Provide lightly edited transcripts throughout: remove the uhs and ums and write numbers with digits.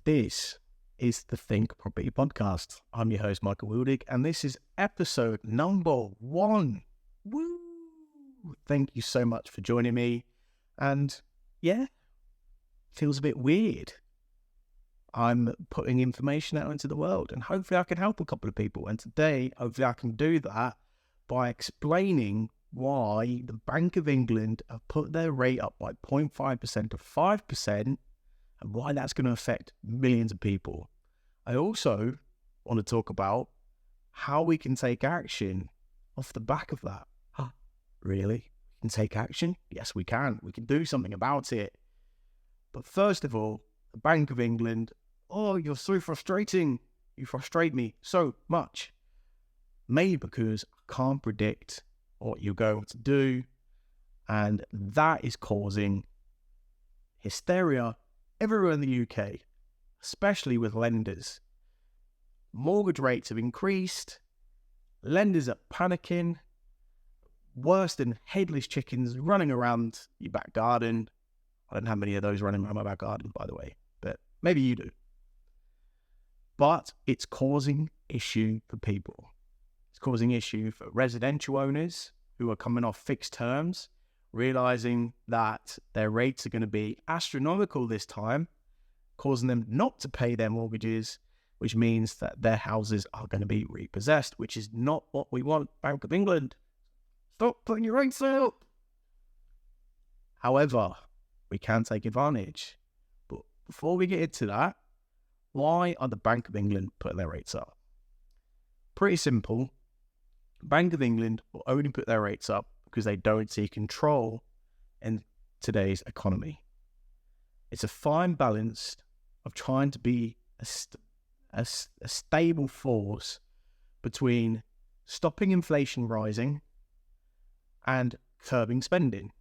This is the Think Property Podcast. I'm your host, Michael Wildig, and this is episode number 1. Woo! Thank you so much for joining me. And yeah, feels a bit weird. I'm putting information out into the world, and hopefully I can help a couple of people. And today, hopefully I can do that by explaining why the Bank of England have put their rate up by 0.5% to 5%, and why that's going to affect millions of people. I also want to talk about how we can take action off the back of that. Really? We can take action? Yes, we can. We can do something about it. But first of all, the Bank of England, you're so frustrating. You frustrate me so much. Maybe because I can't predict what you're going to do, and that is causing hysteria everywhere in the UK, especially with lenders. Mortgage rates have increased, lenders are panicking, worse than headless chickens running around your back garden. I don't have many of those running around my back garden, by the way, but maybe you do. But it's causing issue for people. It's causing issue for residential owners who are coming off fixed terms, realizing that their rates are going to be astronomical this time, causing them not to pay their mortgages, which means that their houses are going to be repossessed, which is not what we want, Bank of England. Stop putting your rates up. However, we can take advantage. But before we get into that, why are the Bank of England putting their rates up? Pretty simple. Bank of England will only put their rates up because they don't see control in today's economy. It's a fine balance of trying to be a stable force between stopping inflation rising and curbing spending.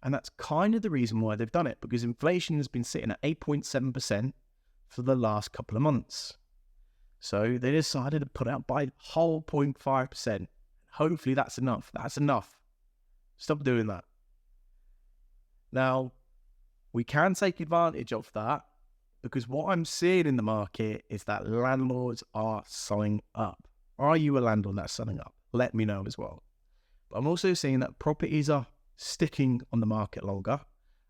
And that's kind of the reason why they've done it, because inflation has been sitting at 8.7% for the last couple of months. So they decided to put out by whole 0.5%. Hopefully that's enough. That's enough. Stop doing that. Now, we can take advantage of that, because what I'm seeing in the market is that landlords are selling up. Are you a landlord that's selling up? Let me know as well. But I'm also seeing that properties are sticking on the market longer,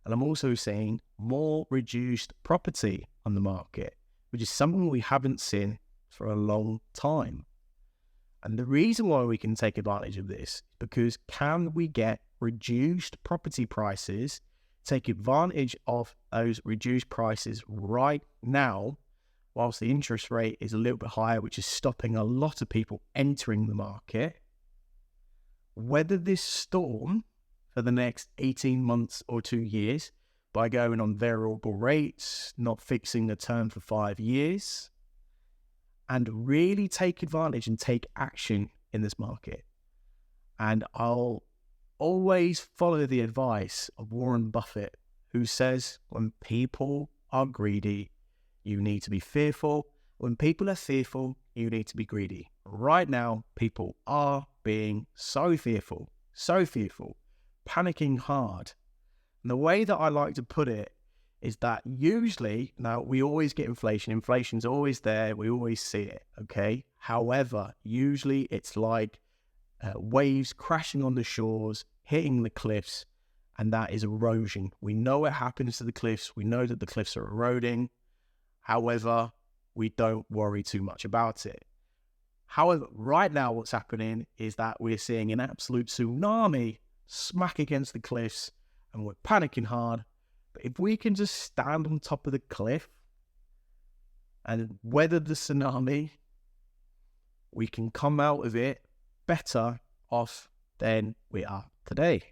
and I'm also seeing more reduced property on the market, which is something we haven't seen for a long time. And the reason why we can take advantage of this is because can we get reduced property prices, take advantage of those reduced prices right now, whilst the interest rate is a little bit higher, which is stopping a lot of people entering the market, weather this storm for the next 18 months or 2 years by going on variable rates, not fixing the term for 5 years, and really take advantage and take action in this market. And I'll always follow the advice of Warren Buffett, who says, when people are greedy, you need to be fearful. When people are fearful, you need to be greedy. Right now, people are being so fearful, panicking hard. And the way that I like to put it is that usually, now we always get inflation. Inflation's always there. We always see it, okay? However, usually it's like waves crashing on the shores, hitting the cliffs, and that is erosion. We know what happens to the cliffs. We know that the cliffs are eroding. However, we don't worry too much about it. However, right now what's happening is that we're seeing an absolute tsunami smack against the cliffs, and we're panicking hard. But if we can just stand on top of the cliff and weather the tsunami, we can come out of it better off than we are today.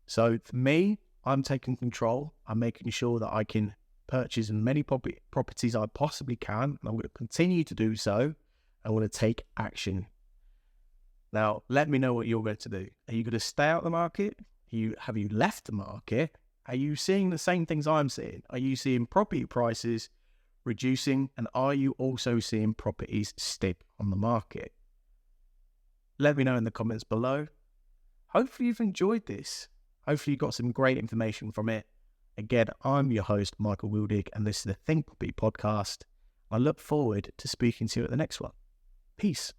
So for me, I'm taking control. I'm making sure that I can purchase as many properties I possibly can, and I'm going to continue to do so. I want to take action. Now, let me know what you're going to do. Are you going to stay out of the market? Have you left the market? Are you seeing the same things I'm seeing? Are you seeing property prices reducing, and are you also seeing properties stick on the market? Let me know in the comments below. Hopefully you've enjoyed this. Hopefully you got some great information from it. Again, I'm your host, Michael Wildig, and this is the Think Property podcast. I look forward to speaking to you at the next one. Peace.